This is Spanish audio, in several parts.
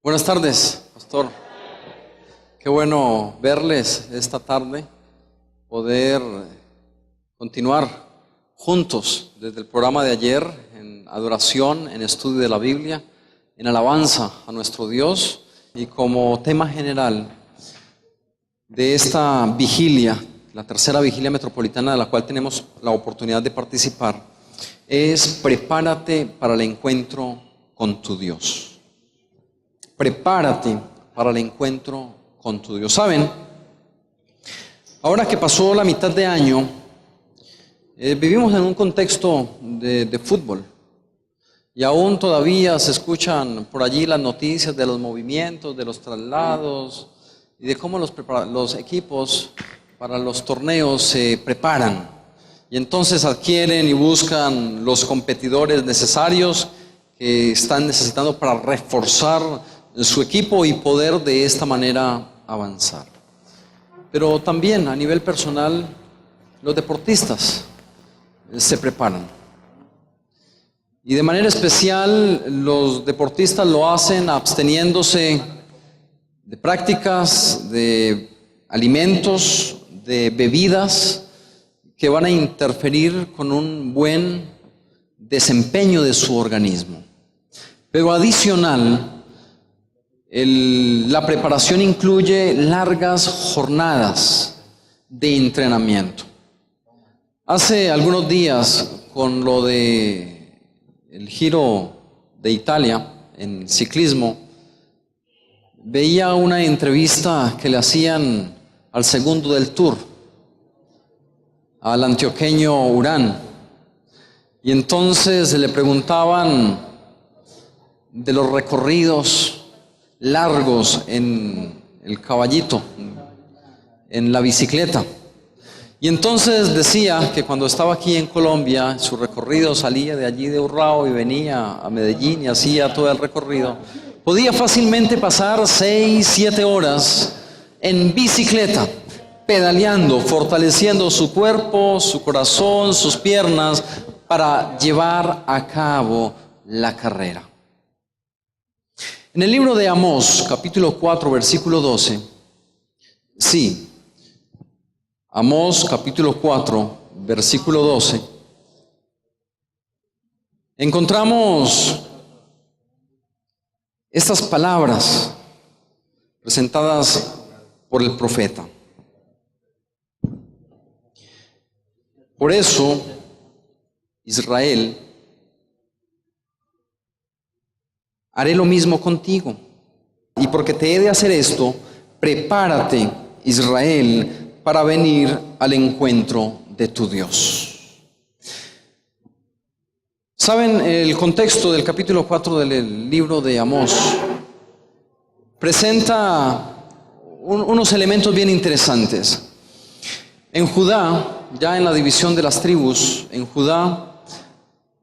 Buenas tardes, pastor. Qué bueno verles esta tarde, poder continuar juntos desde el programa de ayer en adoración, en estudio de la Biblia, en alabanza a nuestro Dios, y como tema general de esta vigilia, la tercera vigilia metropolitana de la cual tenemos la oportunidad de participar, es prepárate para el encuentro con tu Dios. Prepárate para el encuentro con tu Dios. ¿Saben? Ahora que pasó la mitad de año, vivimos en un contexto de fútbol. Y aún todavía se escuchan por allí las noticias de los movimientos, de los traslados y de cómo los equipos para los torneos se preparan. Y entonces adquieren y buscan los competidores necesarios que están necesitando para reforzar su equipo y poder de esta manera avanzar. Pero también a nivel personal, los deportistas se preparan. Y de manera especial, los deportistas lo hacen absteniéndose de prácticas, de alimentos, de bebidas que van a interferir con un buen desempeño de su organismo. Pero adicional, la preparación incluye largas jornadas de entrenamiento. Hace algunos días, con lo de el Giro de Italia en ciclismo, veía una entrevista que le hacían al segundo del Tour, al antioqueño Urán, y entonces le preguntaban de los recorridos largos en el caballito, en la bicicleta. Y entonces decía que cuando estaba aquí en Colombia, su recorrido salía de allí de Urrao y venía a Medellín y hacía todo el recorrido, podía fácilmente pasar 6, 7 horas en bicicleta, pedaleando, fortaleciendo su cuerpo, su corazón, sus piernas, para llevar a cabo la carrera. En el libro de Amós, capítulo 4, versículo 12, sí, Amós, capítulo 4, versículo 12, encontramos estas palabras presentadas por el profeta. Por eso, Israel, haré lo mismo contigo. Y porque te he de hacer esto, prepárate, Israel, para venir al encuentro de tu Dios. ¿Saben? El contexto del capítulo 4 del libro de Amós presenta unos elementos bien interesantes. En Judá, ya en la división de las tribus, en Judá,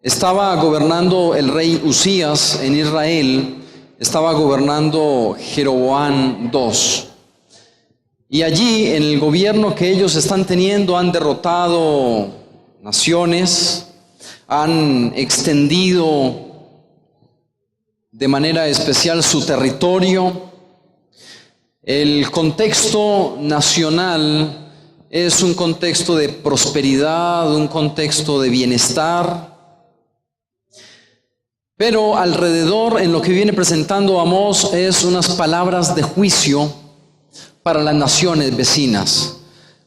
estaba gobernando el rey Usías. En Israel estaba gobernando Jeroboam II. Y allí, en el gobierno que ellos están teniendo, han derrotado naciones, han extendido de manera especial su territorio. El contexto nacional es un contexto de prosperidad, un contexto de bienestar. Pero alrededor, en lo que viene presentando Amós, es unas palabras de juicio para las naciones vecinas.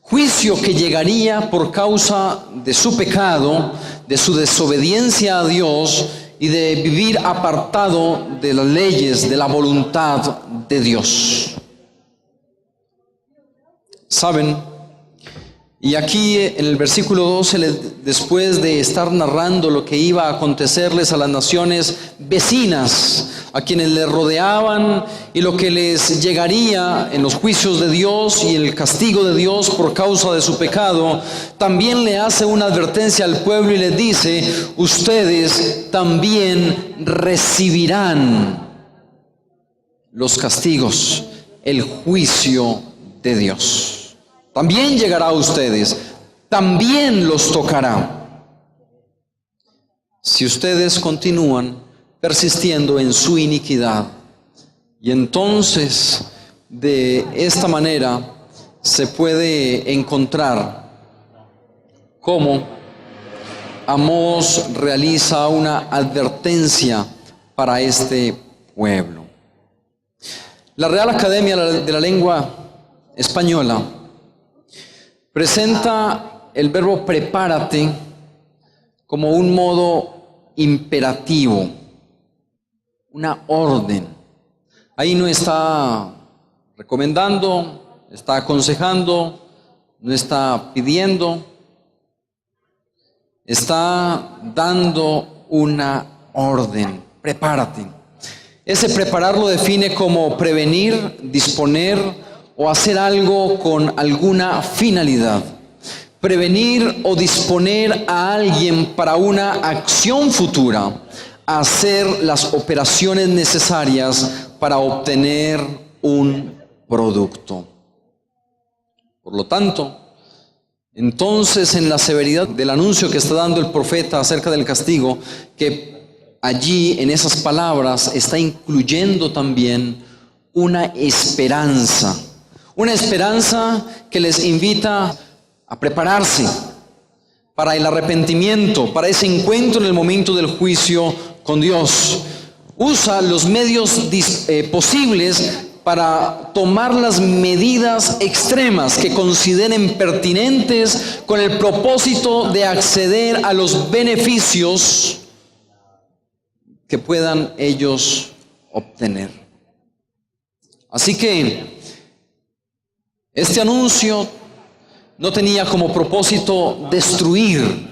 Juicio que llegaría por causa de su pecado, de su desobediencia a Dios y de vivir apartado de las leyes, de la voluntad de Dios. ¿Saben? Y aquí en el versículo 12, después de estar narrando lo que iba a acontecerles a las naciones vecinas, a quienes les rodeaban, y lo que les llegaría en los juicios de Dios y el castigo de Dios por causa de su pecado, también le hace una advertencia al pueblo y les dice: ustedes también recibirán los castigos, el juicio de Dios. También llegará a ustedes, también los tocará, si ustedes continúan persistiendo en su iniquidad Y entonces, de esta manera, se puede encontrar cómo Amós realiza una advertencia para este pueblo. La Real Academia de la Lengua Española presenta el verbo prepárate como un modo imperativo, una orden. Ahí no está recomendando, está aconsejando, no está pidiendo, está dando una orden. Prepárate. Ese preparar lo define como prevenir, disponer o hacer algo con alguna finalidad. Prevenir o disponer a alguien para una acción futura, hacer las operaciones necesarias para obtener un producto. Por lo tanto, entonces en la severidad del anuncio que está dando el profeta acerca del castigo, que allí en esas palabras está incluyendo también una esperanza que les invita a prepararse para el arrepentimiento, para ese encuentro en el momento del juicio con Dios. Usa los medios posibles para tomar las medidas extremas que consideren pertinentes con el propósito de acceder a los beneficios que puedan ellos obtener. Así que este anuncio no tenía como propósito destruir,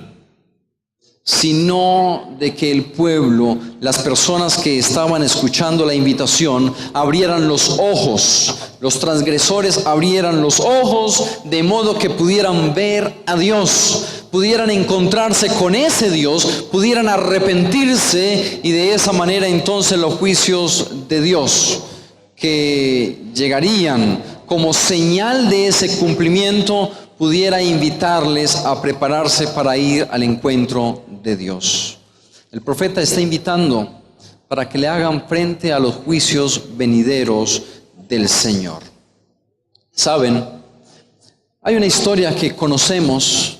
sino de que el pueblo, las personas que estaban escuchando la invitación, abrieran los ojos, los transgresores abrieran los ojos, de modo que pudieran ver a Dios, pudieran encontrarse con ese Dios, pudieran arrepentirse, y de esa manera entonces los juicios de Dios que llegarían como señal de ese cumplimiento pudiera invitarles a prepararse para ir al encuentro de Dios. El profeta está invitando para que le hagan frente a los juicios venideros del Señor. ¿Saben? Hay una historia que conocemos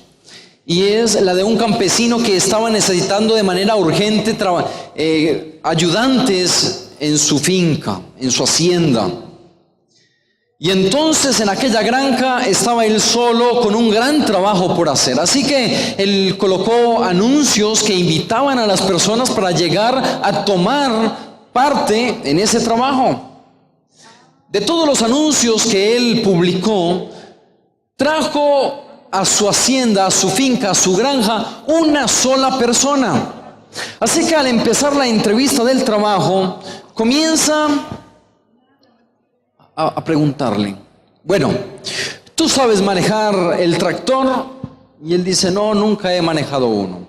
y es la de un campesino que estaba necesitando de manera urgente ayudantes en su finca, en su hacienda. Y entonces en aquella granja estaba él solo con un gran trabajo por hacer. Así que él colocó anuncios que invitaban a las personas para llegar a tomar parte en ese trabajo. De todos los anuncios que él publicó, trajo a su hacienda, a su finca, a su granja, una sola persona. Así que al empezar la entrevista del trabajo, comienza a preguntarle, bueno, ¿tú sabes manejar el tractor? Y él dice, no, nunca he manejado uno.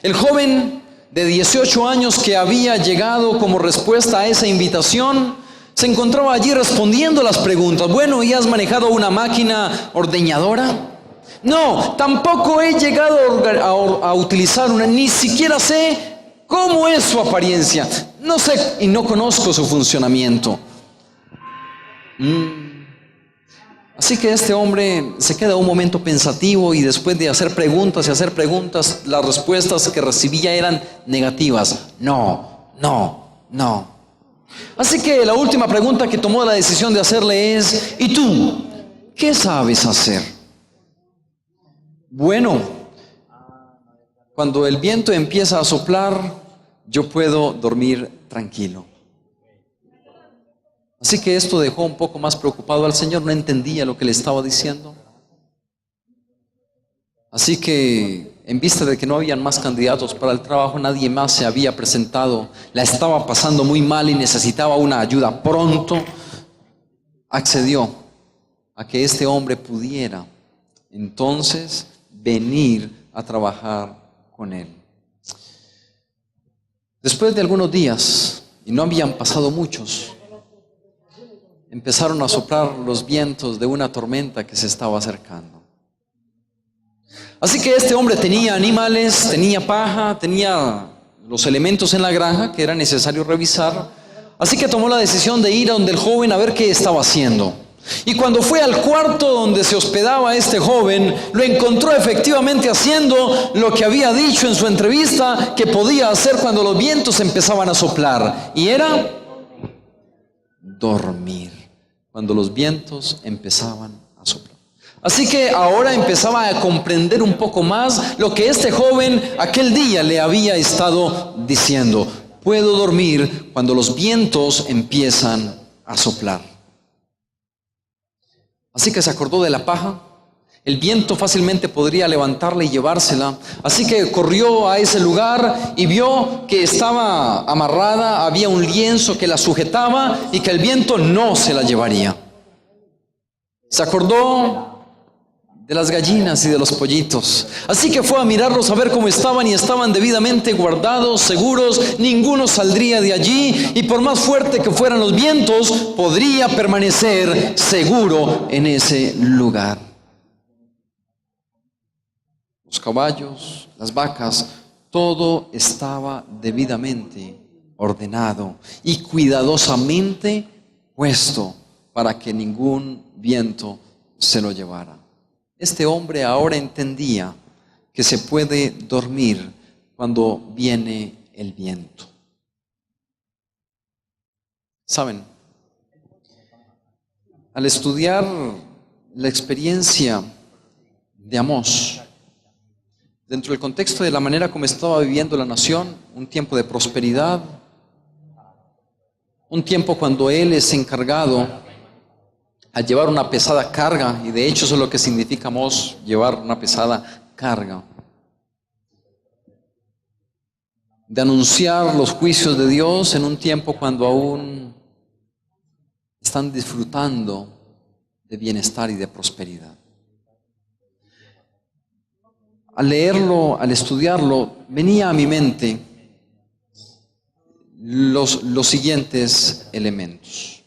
El joven de 18 años que había llegado como respuesta a esa invitación, se encontraba allí respondiendo las preguntas. Bueno, ¿y has manejado una máquina ordeñadora? No, tampoco he llegado a utilizar una, ni siquiera sé cómo es su apariencia. No sé y no conozco su funcionamiento. Así que este hombre se queda un momento pensativo y después de hacer preguntas y hacer preguntas, las respuestas que recibía eran negativas. No. Así que la última pregunta que tomó la decisión de hacerle es, ¿y tú qué sabes hacer? Bueno, cuando el viento empieza a soplar, yo puedo dormir tranquilo. Así que esto dejó un poco más preocupado al Señor, no entendía lo que le estaba diciendo. Así que en vista de que no habían más candidatos para el trabajo, nadie más se había presentado, la estaba pasando muy mal y necesitaba una ayuda pronto, accedió a que este hombre pudiera entonces venir a trabajar con él. Después de algunos días, y no habían pasado muchos, empezaron a soplar los vientos de una tormenta que se estaba acercando. Así que este hombre tenía animales, tenía paja, tenía los elementos en la granja que era necesario revisar. Así que tomó la decisión de ir a donde el joven a ver qué estaba haciendo. Y cuando fue al cuarto donde se hospedaba este joven, lo encontró efectivamente haciendo lo que había dicho en su entrevista que podía hacer cuando los vientos empezaban a soplar. Y era dormir, cuando los vientos empezaban a soplar. Así que ahora empezaba a comprender un poco más lo que este joven aquel día le había estado diciendo. Puedo dormir cuando los vientos empiezan a soplar. Así que se acordó de la paja. El viento fácilmente podría levantarla y llevársela. Así que corrió a ese lugar y vio que estaba amarrada, había un lienzo que la sujetaba y que el viento no se la llevaría. Se acordó de las gallinas y de los pollitos. Así que fue a mirarlos a ver cómo estaban y estaban debidamente guardados, seguros. Ninguno saldría de allí y por más fuerte que fueran los vientos, podría permanecer seguro en ese lugar. Los caballos, las vacas, todo estaba debidamente ordenado y cuidadosamente puesto para que ningún viento se lo llevara. Este hombre ahora entendía que se puede dormir cuando viene el viento. ¿Saben? Al estudiar la experiencia de Amós, dentro del contexto de la manera como estaba viviendo la nación, un tiempo de prosperidad, un tiempo cuando él es encargado a llevar una pesada carga, y de hecho eso es lo que significa Amós, llevar una pesada carga, de anunciar los juicios de Dios en un tiempo cuando aún están disfrutando de bienestar y de prosperidad. Al leerlo, al estudiarlo, venía a mi mente los siguientes elementos.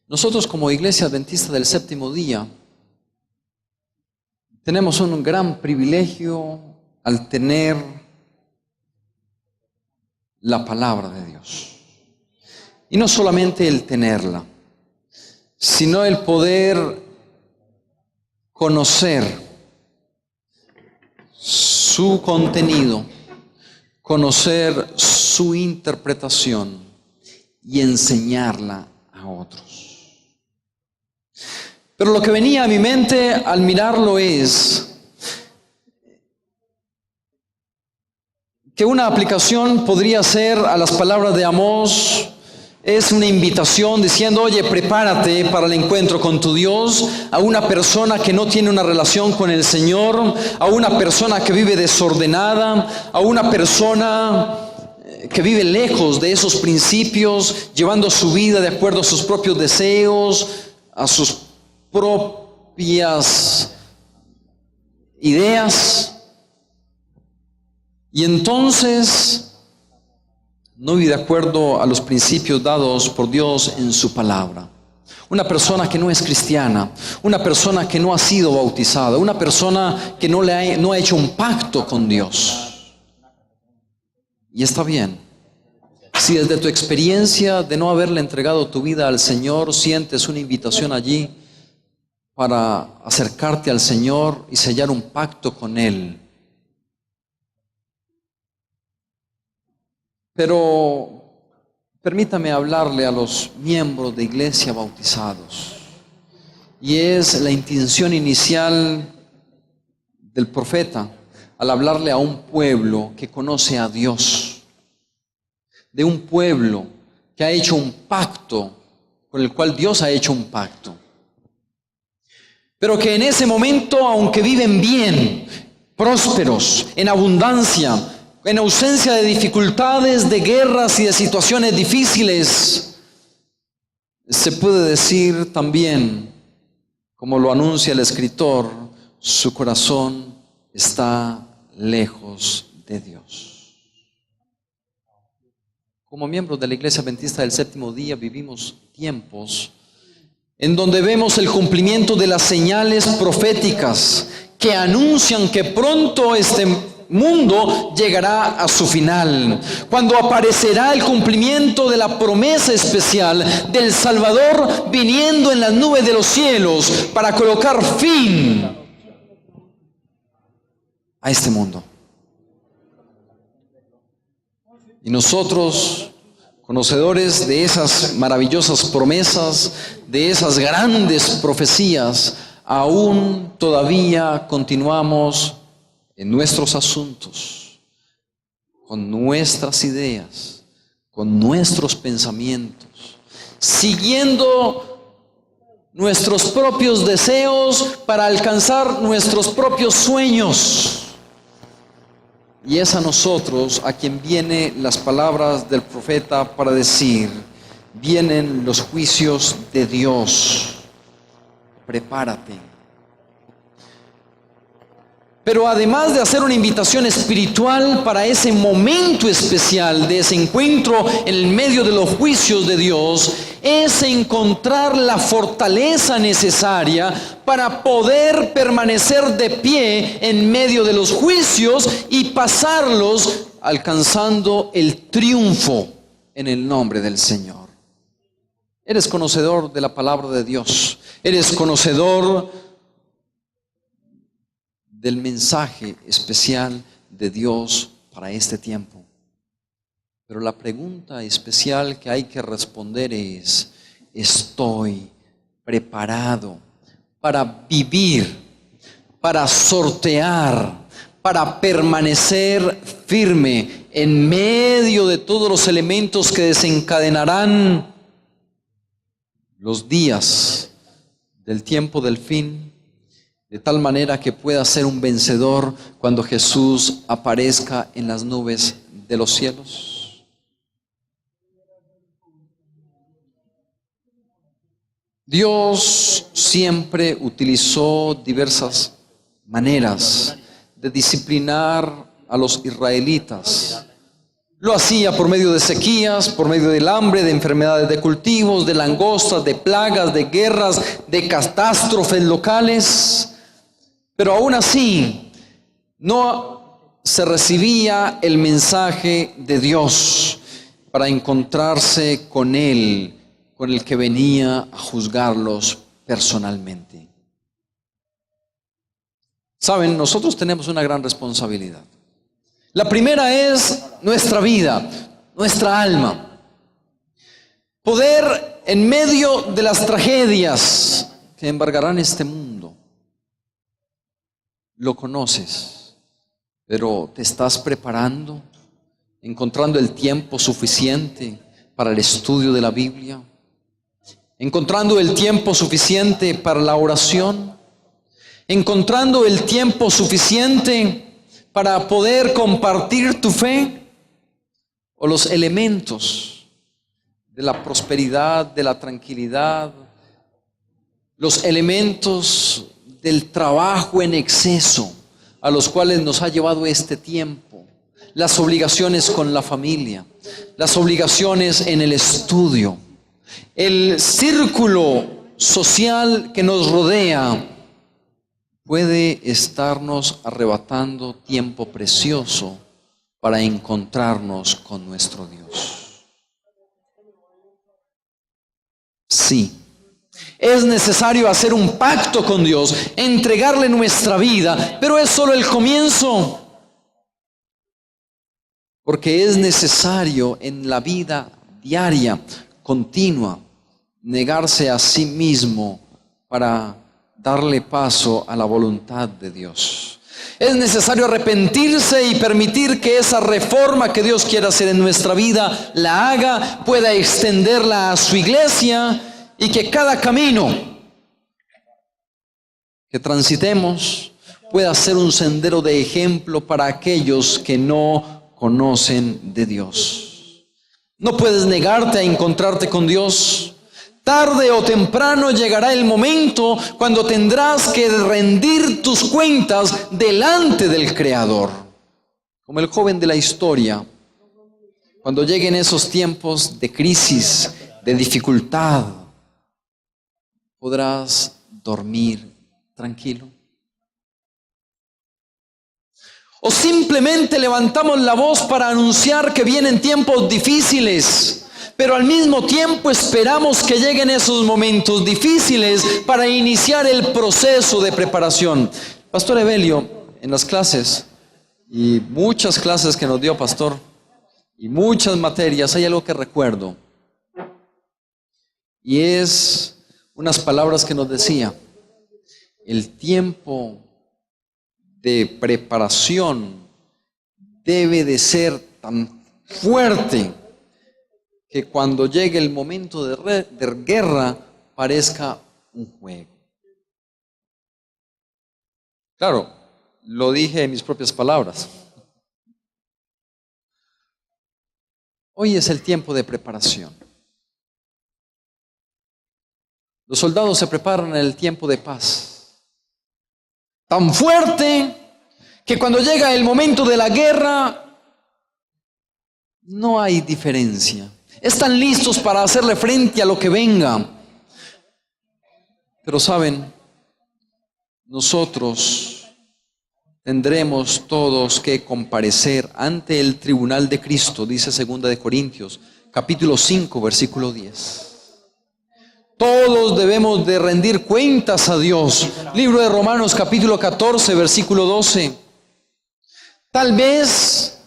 Nosotros como Iglesia Adventista del Séptimo Día tenemos un gran privilegio al tener la palabra de Dios. Y no solamente el tenerla, sino el poder conocer su contenido, conocer su interpretación y enseñarla a otros. Pero lo que venía a mi mente al mirarlo es que una aplicación podría ser a las palabras de Amós, es una invitación diciendo, oye, prepárate para el encuentro con tu Dios, a una persona que no tiene una relación con el Señor, a una persona que vive desordenada, a una persona que vive lejos de esos principios, llevando su vida de acuerdo a sus propios deseos, a sus propias ideas, y entonces no vive de acuerdo a los principios dados por Dios en su palabra. Una persona que no es cristiana, una persona que no ha sido bautizada, una persona que no ha hecho un pacto con Dios. Y está bien. Si desde tu experiencia de no haberle entregado tu vida al Señor sientes una invitación allí para acercarte al Señor y sellar un pacto con Él. Pero permítame hablarle a los miembros de iglesia bautizados. Y es la intención inicial del profeta al hablarle a un pueblo que conoce a Dios. De un pueblo que ha hecho un pacto, con el cual Dios ha hecho un pacto. Pero que en ese momento, aunque viven bien, prósperos, en abundancia, en ausencia de dificultades, de guerras y de situaciones difíciles, se puede decir también, como lo anuncia el escritor, su corazón está lejos de Dios. Como miembros de la Iglesia Adventista del Séptimo Día vivimos tiempos en donde vemos el cumplimiento de las señales proféticas que anuncian que pronto este mundo llegará a su final, cuando aparecerá el cumplimiento de la promesa especial del Salvador viniendo en las nubes de los cielos para colocar fin a este mundo. Y nosotros, conocedores de esas maravillosas promesas, de esas grandes profecías, aún todavía continuamos en nuestros asuntos, con nuestras ideas, con nuestros pensamientos, siguiendo nuestros propios deseos para alcanzar nuestros propios sueños. Y es a nosotros a quien vienen las palabras del profeta para decir: vienen los juicios de Dios, prepárate. Pero además de hacer una invitación espiritual para ese momento especial de ese encuentro en el medio de los juicios de Dios, es encontrar la fortaleza necesaria para poder permanecer de pie en medio de los juicios y pasarlos alcanzando el triunfo en el nombre del Señor. Eres conocedor de la palabra de Dios, eres conocedor del mensaje especial de Dios para este tiempo. Pero la pregunta especial que hay que responder es: ¿estoy preparado para vivir, para sortear, para permanecer firme en medio de todos los elementos que desencadenarán los días del tiempo del fin, de tal manera que pueda ser un vencedor cuando Jesús aparezca en las nubes de los cielos? Dios siempre utilizó diversas maneras de disciplinar a los israelitas. Lo hacía por medio de sequías, por medio del hambre, de enfermedades de cultivos, de langostas, de plagas, de guerras, de catástrofes locales. Pero aún así, no se recibía el mensaje de Dios para encontrarse con Él, con el que venía a juzgarlos personalmente. Saben, nosotros tenemos una gran responsabilidad. La primera es nuestra vida, nuestra alma. Poder, en medio de las tragedias que embargarán este mundo, lo conoces, pero te estás preparando, encontrando el tiempo suficiente para el estudio de la Biblia, encontrando el tiempo suficiente para la oración, encontrando el tiempo suficiente para poder compartir tu fe, o los elementos de la prosperidad, de la tranquilidad, los elementos del trabajo en exceso a los cuales nos ha llevado este tiempo, las obligaciones con la familia, las obligaciones en el estudio, el círculo social que nos rodea puede estarnos arrebatando tiempo precioso para encontrarnos con nuestro Dios. Sí. Es necesario hacer un pacto con Dios, entregarle nuestra vida, pero es solo el comienzo. Porque es necesario en la vida diaria, continua, negarse a sí mismo para darle paso a la voluntad de Dios. Es necesario arrepentirse y permitir que esa reforma que Dios quiere hacer en nuestra vida la haga, pueda extenderla a su iglesia, y que cada camino que transitemos pueda ser un sendero de ejemplo para aquellos que no conocen de Dios. No puedes negarte a encontrarte con Dios. Tarde o temprano llegará el momento cuando tendrás que rendir tus cuentas delante del Creador. Como el joven de la historia, cuando lleguen esos tiempos de crisis, de dificultad, podrás dormir tranquilo. ¿O simplemente levantamos la voz para anunciar que vienen tiempos difíciles, pero al mismo tiempo esperamos que lleguen esos momentos difíciles para iniciar el proceso de preparación? Pastor Evelio, en las clases, y muchas clases que nos dio Pastor, y muchas materias, hay algo que recuerdo, y es unas palabras que nos decía: el tiempo de preparación debe de ser tan fuerte que cuando llegue el momento de guerra parezca un juego. Claro, lo dije en mis propias palabras. Hoy es el tiempo de preparación. Los soldados se preparan en el tiempo de paz. Tan fuerte que cuando llega el momento de la guerra no hay diferencia. Están listos para hacerle frente a lo que venga. Pero saben, nosotros tendremos todos que comparecer ante el tribunal de Cristo, dice 2 Corintios, capítulo 5, versículo 10. Todos debemos de rendir cuentas a Dios. Libro de Romanos, capítulo 14, versículo 12. Tal vez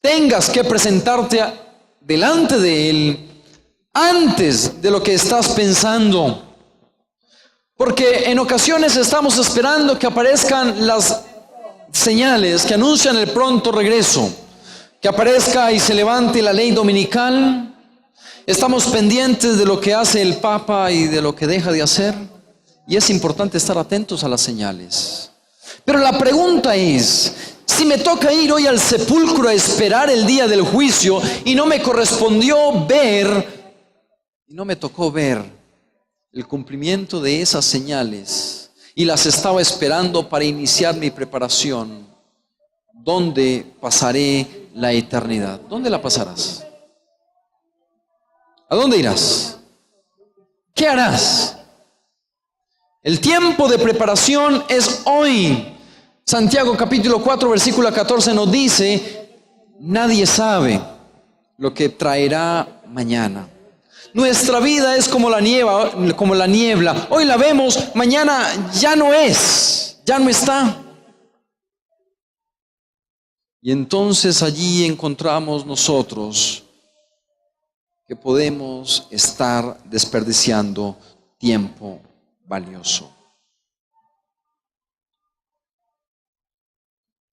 tengas que presentarte delante de Él antes de lo que estás pensando. Porque en ocasiones estamos esperando que aparezcan las señales que anuncian el pronto regreso, que aparezca y se levante la ley dominical. Estamos pendientes de lo que hace el Papa y de lo que deja de hacer, y es importante estar atentos a las señales. Pero la pregunta es: si me toca ir hoy al sepulcro a esperar el día del juicio y no me correspondió ver, y no me tocó ver el cumplimiento de esas señales, y las estaba esperando para iniciar mi preparación, ¿dónde pasaré la eternidad? ¿Dónde la pasarás? ¿A dónde irás? ¿Qué harás? El tiempo de preparación es hoy. Santiago capítulo 4 versículo 14 nos dice: nadie sabe lo que traerá mañana. Nuestra vida es como la niebla. Hoy la vemos, mañana ya no es, ya no está. Y entonces allí encontramos nosotros que podemos estar desperdiciando tiempo valioso.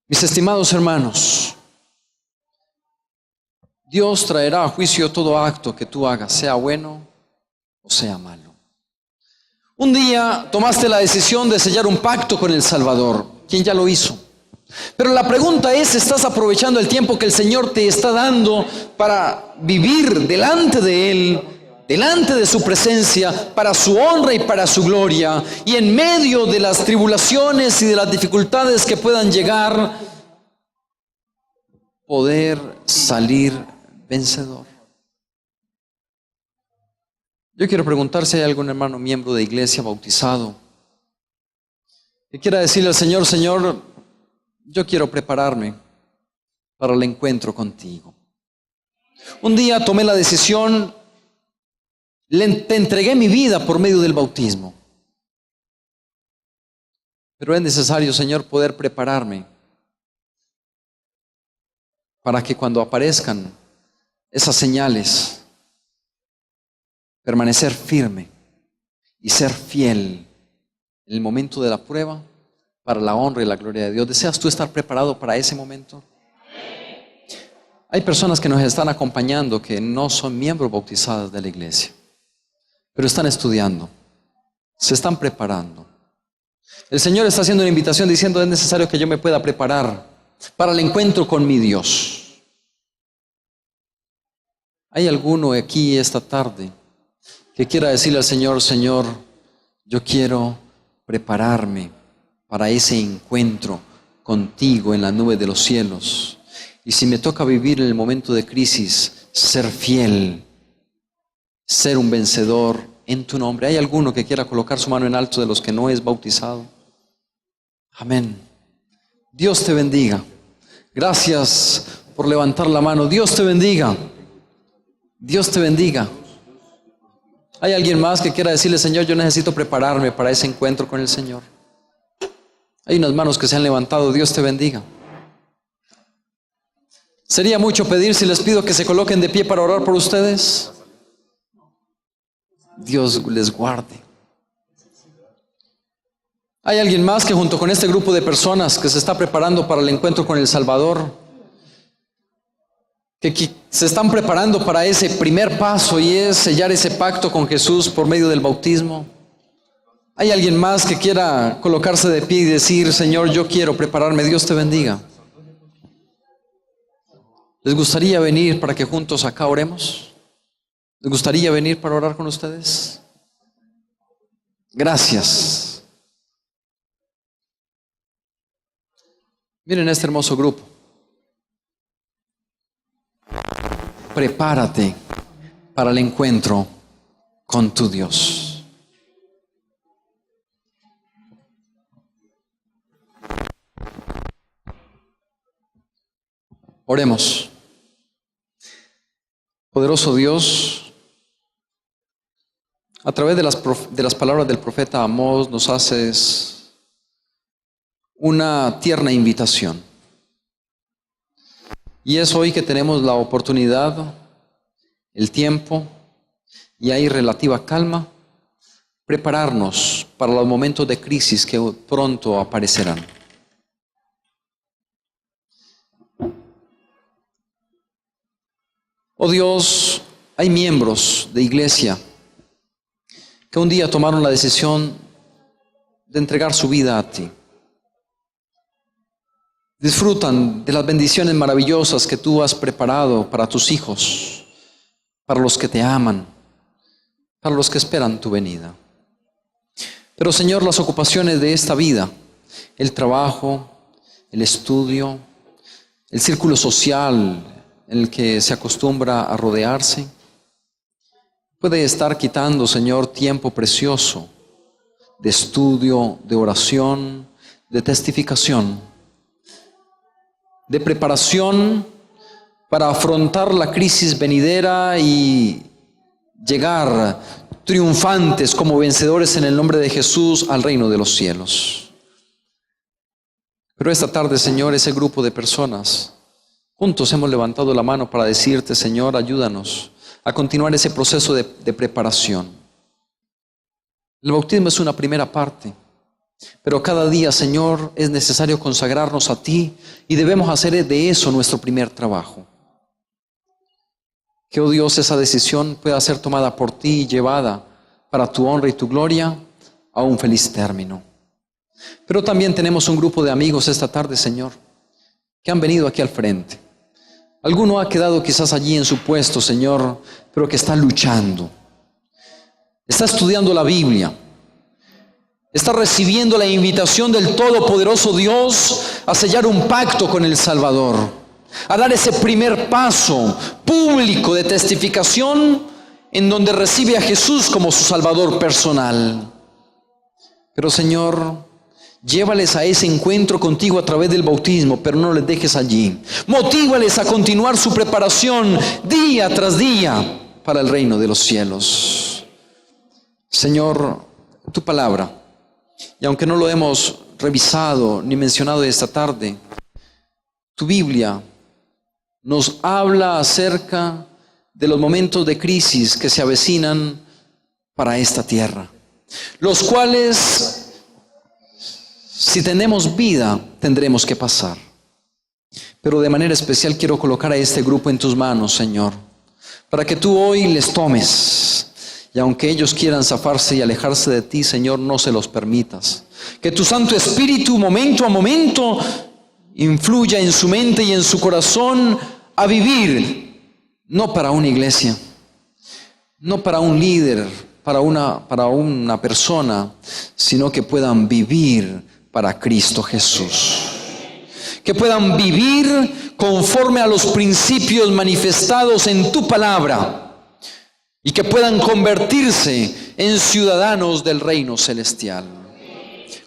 Mis estimados hermanos, Dios traerá a juicio todo acto que tú hagas, sea bueno o sea malo. Un día tomaste la decisión de sellar un pacto con el Salvador, quien ya lo hizo. Pero la pregunta es: ¿estás aprovechando el tiempo que el Señor te está dando para vivir delante de Él, delante de su presencia, para su honra y para su gloria? Y en medio de las tribulaciones y de las dificultades que puedan llegar, poder salir vencedor. Yo quiero preguntar si hay algún hermano miembro de iglesia bautizado que quiera decirle al Señor: Señor, yo quiero prepararme para el encuentro contigo. Un día tomé la decisión, te entregué mi vida por medio del bautismo. Pero es necesario, Señor, poder prepararme para que cuando aparezcan esas señales, permanecer firme y ser fiel en el momento de la prueba, para la honra y la gloria de Dios. ¿Deseas tú estar preparado para ese momento? Hay personas que nos están acompañando que no son miembros bautizados de la iglesia, pero están estudiando, se están preparando. El Señor está haciendo una invitación diciendo: es necesario que yo me pueda preparar para el encuentro con mi Dios. ¿Hay alguno aquí esta tarde que quiera decirle al Señor: Señor, yo quiero prepararme para ese encuentro contigo en la nube de los cielos? Y si me toca vivir en el momento de crisis, ser fiel, ser un vencedor en tu nombre. ¿Hay alguno que quiera colocar su mano en alto de los que no es bautizado? Amén. Dios te bendiga. Gracias por levantar la mano. Dios te bendiga. Dios te bendiga. ¿Hay alguien más que quiera decirle, Señor, yo necesito prepararme para ese encuentro con el Señor? Hay unas manos que se han levantado. Dios te bendiga. ¿Sería mucho pedir si les pido que se coloquen de pie para orar por ustedes? Dios les guarde. ¿Hay alguien más que junto con este grupo de personas que se está preparando para el encuentro con el Salvador, que se están preparando para ese primer paso y es sellar ese pacto con Jesús por medio del bautismo? ¿Hay alguien más que quiera colocarse de pie y decir, Señor, yo quiero prepararme? Dios te bendiga. ¿Les gustaría venir para que juntos acá oremos? ¿Les gustaría venir para orar con ustedes? Gracias. Miren este hermoso grupo. Prepárate para el encuentro con tu Dios. Oremos. Poderoso Dios, a través de las palabras del profeta Amós nos haces una tierna invitación. Y es hoy que tenemos la oportunidad, el tiempo y hay relativa calma, prepararnos para los momentos de crisis que pronto aparecerán. Oh Dios, hay miembros de iglesia que un día tomaron la decisión de entregar su vida a ti. Disfrutan de las bendiciones maravillosas que tú has preparado para tus hijos, para los que te aman, para los que esperan tu venida. Pero Señor, las ocupaciones de esta vida, el trabajo, el estudio, el círculo social en el que se acostumbra a rodearse, puede estar quitando, Señor, tiempo precioso de estudio, de oración, de testificación, de preparación para afrontar la crisis venidera y llegar triunfantes como vencedores en el nombre de Jesús al reino de los cielos. Pero esta tarde, Señor, ese grupo de personas, juntos hemos levantado la mano para decirte, Señor, ayúdanos a continuar ese proceso de preparación. El bautismo es una primera parte, pero cada día, Señor, es necesario consagrarnos a ti y debemos hacer de eso nuestro primer trabajo. Que, oh Dios, esa decisión pueda ser tomada por ti y llevada para tu honra y tu gloria a un feliz término. Pero también tenemos un grupo de amigos esta tarde, Señor, que han venido aquí al frente. Alguno ha quedado quizás allí en su puesto, Señor, pero que está luchando. Está estudiando la Biblia. Está recibiendo la invitación del Todopoderoso Dios a sellar un pacto con el Salvador, a dar ese primer paso público de testificación en donde recibe a Jesús como su Salvador personal. Pero, Señor, llévales a ese encuentro contigo a través del bautismo, pero no les dejes allí. Motívales a continuar su preparación día tras día para el reino de los cielos. Señor, tu palabra, y aunque no lo hemos revisado ni mencionado esta tarde, tu Biblia nos habla acerca de los momentos de crisis que se avecinan para esta tierra, los cuales, si tenemos vida, tendremos que pasar. Pero de manera especial quiero colocar a este grupo en tus manos, Señor, para que tú hoy les tomes. Y aunque ellos quieran zafarse y alejarse de ti, Señor, no se los permitas. Que tu Santo Espíritu, momento a momento, influya en su mente y en su corazón a vivir, no para una iglesia, no para un líder, para una persona, sino que puedan vivir para Cristo Jesús. Que puedan vivir conforme a los principios manifestados en tu palabra y que puedan convertirse en ciudadanos del reino celestial.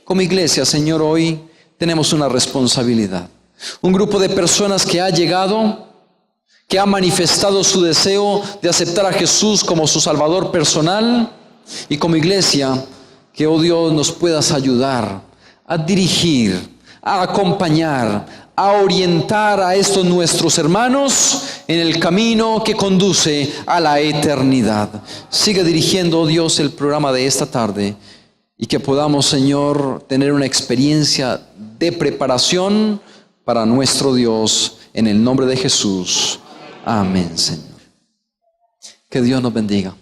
Como iglesia, Señor, hoy tenemos una responsabilidad. Un grupo de personas que ha llegado, que ha manifestado su deseo de aceptar a Jesús como su Salvador personal, y como iglesia, que, oh Dios, nos puedas ayudar a dirigir, a acompañar, a orientar a estos nuestros hermanos en el camino que conduce a la eternidad. Sigue dirigiendo, oh Dios, el programa de esta tarde, y que podamos, Señor, tener una experiencia de preparación para nuestro Dios, en el nombre de Jesús. Amén, Señor. Que Dios nos bendiga.